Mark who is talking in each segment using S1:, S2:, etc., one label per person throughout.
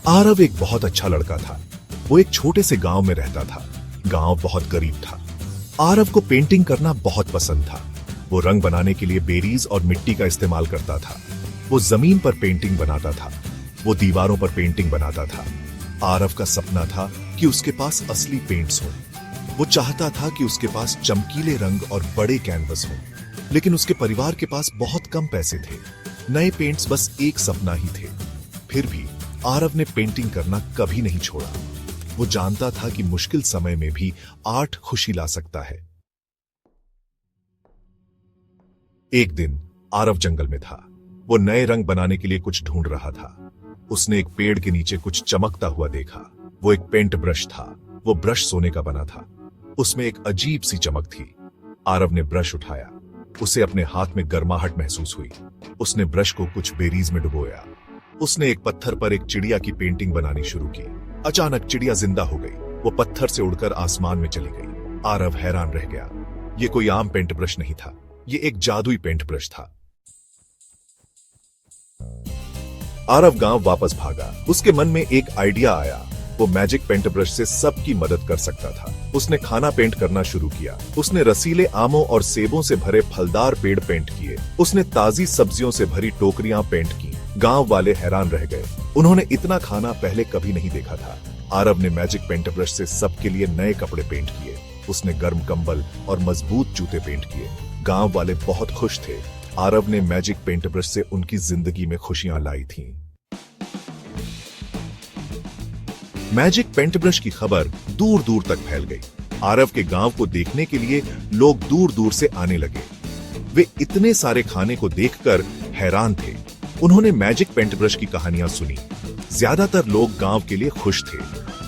S1: आरव एक बहुत अच्छा लड़का था। वो एक छोटे से गांव में रहता था। गांव बहुत गरीब था। आरव को पेंटिंग करना बहुत पसंद था। वो रंग बनाने के लिए बेरीज और मिट्टी का इस्तेमाल करता था। वो जमीन पर पेंटिंग बनाता था। वो दीवारों पर पेंटिंग बनाता था। आरव का सपना था कि उसके पास असली पेंट्स हों। वो चाहता था कि उसके पास चमकीले रंग और बड़े कैनवस हों, लेकिन उसके परिवार के पास बहुत कम पैसे थे। नए पेंट्स बस एक सपना ही थे। फिर भी आरव ने पेंटिंग करना कभी नहीं छोड़ा। वो जानता था कि मुश्किल समय में भी आर्ट खुशी ला सकता है। एक दिन आरव जंगल में था। वो नए रंग बनाने के लिए कुछ ढूंढ रहा था। उसने एक पेड़ के नीचे कुछ चमकता हुआ देखा। वो एक पेंट ब्रश था। वो ब्रश सोने का बना था। उसमें एक अजीब सी चमक थी। आरव ने ब्रश उठाया। उसे अपने हाथ में गर्माहट महसूस हुई। उसने ब्रश को कुछ बेरीज में डुबोया। उसने एक पत्थर पर एक चिड़िया की पेंटिंग बनानी शुरू की। अचानक चिड़िया जिंदा हो गई। वो पत्थर से उड़कर आसमान में चली गई। आरव हैरान रह गया। ये कोई आम पेंट ब्रश नहीं था। ये एक जादुई पेंट ब्रश था। आरव गांव वापस भागा। उसके मन में एक आइडिया आया। वो मैजिक पेंट ब्रश से सबकी मदद कर सकता था। उसने खाना पेंट करना शुरू किया। उसने रसीले आमों और सेबों से भरे फलदार पेड़ पेंट किए। उसने ताजी सब्जियों से भरी टोकरियां पेंट की। गांव वाले हैरान रह गए। उन्होंने इतना खाना पहले कभी नहीं देखा था। आरव ने मैजिक पेंट ब्रश से सबके लिए नए कपड़े पेंट किए। उसने गर्म कंबल और मजबूत जूते पेंट किए। गांव वाले बहुत खुश थे। आरव ने मैजिक पेंट ब्रश से उनकी जिंदगी में खुशियां लाई थीं। मैजिक पेंट ब्रश की खबर दूर दूर तक फैल गई। आरव के गांव को देखने के लिए लोग दूर दूर से आने लगे। वे इतने सारे खाने को देखकर हैरान थे। उन्होंने मैजिक पेंट ब्रश की कहानियां सुनी। ज्यादातर लोग गांव के लिए खुश थे।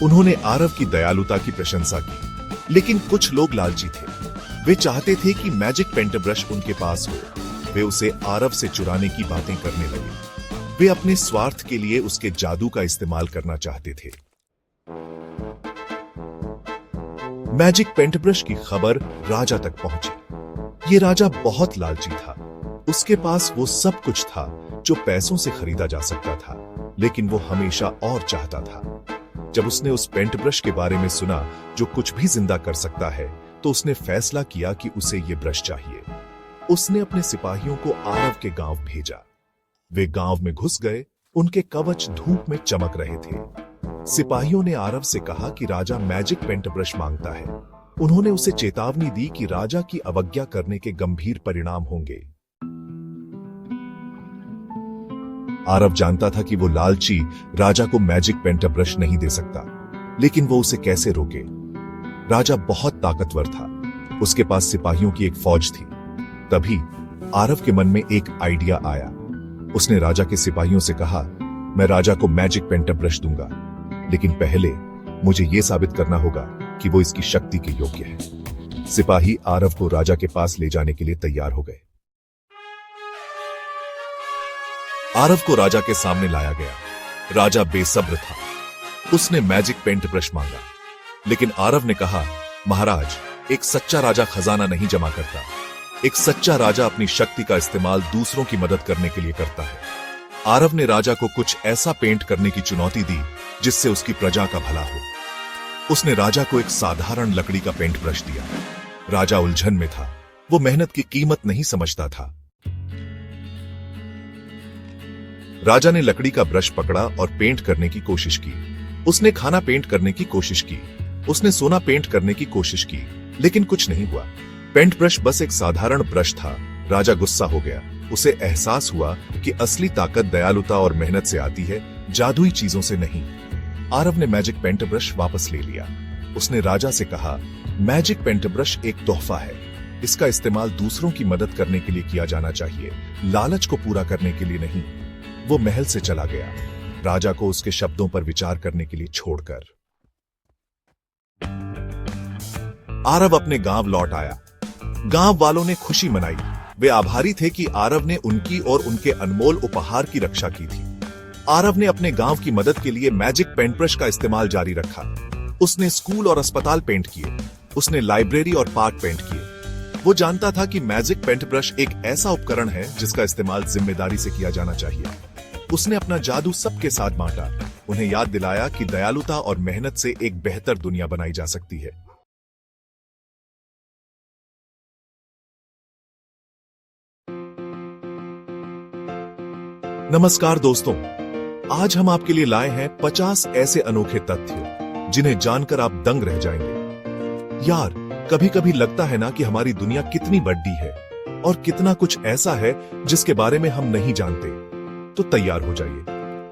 S1: उन्होंने आरव की दयालुता की प्रशंसा की। लेकिन कुछ लोग लालची थे। वे चाहते थे कि मैजिक पेंट ब्रश उनके पास हो। वे उसे आरव से चुराने की बातें करने लगे। वे अपने स्वार्थ के लिए उसके जादू का इस्तेमाल करना चाहते थे। मैजिक पेंट ब्रश की खबर राजा तक पहुंची। ये राजा बहुत लालची था। उसके पास वो सब कुछ था जो पैसों से खरीदा जा सकता था, लेकिन वो हमेशा और चाहता था। जब उसने उस पेंट ब्रश के बारे में सुना जो कुछ भी जिंदा कर सकता है, तो उसने फैसला किया कि उसे ये ब्रश चाहिए। उसने अपने सिपाहियों को आरव के गांव भेजा। वे गांव में घुस गए। उनके कवच धूप में चमक रहे थे। सिपाहियों ने आरव से कहा कि राजा मैजिक पेंट ब्रश मांगता है। उन्होंने उसे चेतावनी दी कि राजा की अवज्ञा करने के गंभीर परिणाम होंगे। आरव जानता था कि वो लालची राजा को मैजिक पेंट ब्रश नहीं दे सकता, लेकिन वो उसे कैसे रोके? राजा बहुत ताकतवर था। उसके पास सिपाहियों की एक फौज थी। तभी आरव के मन में एक आइडिया आया। उसने राजा के सिपाहियों से कहा, मैं राजा को मैजिक पेंट ब्रश दूंगा, लेकिन पहले मुझे यह साबित करना होगा कि वो इसकी शक्ति के योग्य है। सिपाही आरव को राजा के पास ले जाने के लिए तैयार हो गए। आरव को राजा के सामने लाया गया। राजा बेसब्र था। उसने मैजिक पेंट ब्रश मांगा, लेकिन आरव ने कहा, महाराज, एक सच्चा राजा खजाना नहीं जमा करता। एक सच्चा राजा अपनी शक्ति का इस्तेमाल दूसरों की मदद करने के लिए करता है। आरव ने राजा को कुछ ऐसा पेंट करने की चुनौती दी जिससे उसकी प्रजा का भला हो। उसने राजा को एक साधारण लकड़ी का पेंट ब्रश दिया। राजा उलझन में था। वो मेहनत की कीमत नहीं समझता था। राजा ने लकड़ी का ब्रश पकड़ा और पेंट करने की कोशिश की। उसने खाना पेंट करने की कोशिश की। उसने सोना पेंट करने की कोशिश की, लेकिन कुछ नहीं हुआ। पेंट ब्रश बस एक साधारण ब्रश था। राजा गुस्सा हो गया। उसे एहसास हुआ कि असली ताकत दयालुता और मेहनत से आती है, जादुई चीजों से नहीं। आरव ने मैजिक पेंट ब्रश वापस ले लिया। उसने राजा से कहा, मैजिक पेंट ब्रश एक तोहफा है। इसका इस्तेमाल दूसरों की मदद करने के लिए किया जाना चाहिए, लालच को पूरा करने के लिए नहीं। वो महल से चला गया, राजा को उसके शब्दों पर विचार करने के लिए छोड़कर। आरव अपने गांव लौट आया। गांव वालों ने खुशी मनाई। वे आभारी थे कि आरव ने उनकी और उनके अनमोल उपहार की रक्षा की थी। आरव ने अपने गांव की मदद के लिए मैजिक पेंट ब्रश का इस्तेमाल जारी रखा। उसने स्कूल और अस्पताल पेंट किए। उसने लाइब्रेरी और पार्क पेंट किए। वो जानता था कि मैजिक पेंट ब्रश एक ऐसा उपकरण है जिसका इस्तेमाल जिम्मेदारी से किया जाना चाहिए। उसने अपना जादू सबके साथ बांटा। उन्हें याद दिलाया कि दयालुता और मेहनत से एक बेहतर दुनिया बनाई जा सकती है। नमस्कार दोस्तों, आज हम आपके लिए लाए हैं 50 ऐसे अनोखे तथ्य जिन्हें जानकर आप दंग रह जाएंगे। यार, कभी कभी लगता है ना कि हमारी दुनिया कितनी बड़ी है और कितना कुछ ऐसा है जिसके बारे में हम नहीं जानते। तो तैयार हो जाइए,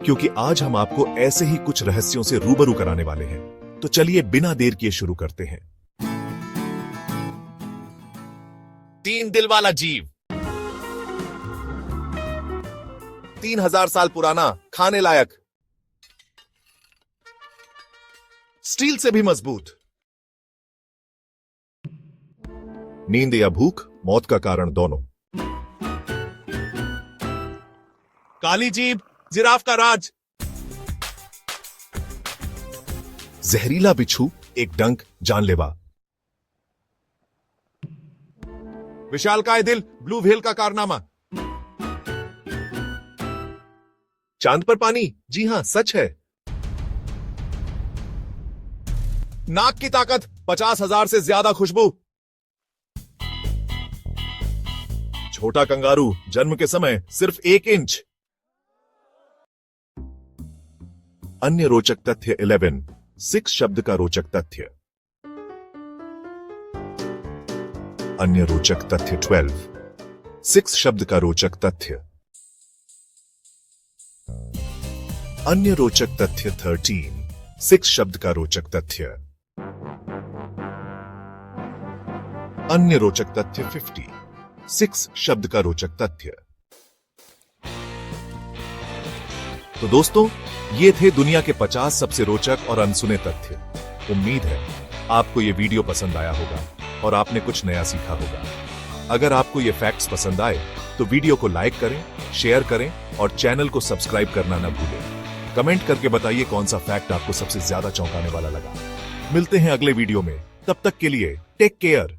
S1: क्योंकि आज हम आपको ऐसे ही कुछ रहस्यों से रूबरू कराने वाले हैं। तो चलिए बिना देर किए शुरू करते हैं।
S2: 3 दिल वाला जीव,
S1: 3000 साल पुराना, खाने लायक, स्टील से भी मजबूत। नींद या भूख, मौत का कारण दोनों।
S2: काली जीभ, जिराफ का राज,
S1: जहरीला बिच्छू, एक डंक जानलेवा।
S2: विशालकाय दिल, ब्लू व्हेल का कारनामा,
S1: चांद पर पानी, जी हां सच है।
S2: नाक की ताकत, 50,000 से ज्यादा खुशबू,
S1: छोटा कंगारू, जन्म के समय सिर्फ 1 इंच। अन्य रोचक तथ्य 11, 6 शब्द का रोचक तथ्य। अन्य रोचक तथ्य 12, 6 शब्द का रोचक तथ्य। अन्य रोचक तथ्य 13, 6 शब्द का रोचक तथ्य। अन्य रोचक तथ्य 50, 6 शब्द का रोचक तथ्य। तो दोस्तों, ये थे दुनिया के 50 सबसे रोचक और अनसुने तथ्य। उम्मीद है आपको ये वीडियो पसंद आया होगा और आपने कुछ नया सीखा होगा। अगर आपको ये फैक्ट्स पसंद आए तो वीडियो को लाइक करें, शेयर करें और चैनल को सब्सक्राइब करना न भूलें। कमेंट करके बताइए कौन सा फैक्ट आपको सबसे ज्यादा चौंकाने वाला लगा। मिलते हैं अगले वीडियो में, तब तक के लिए टेक केयर।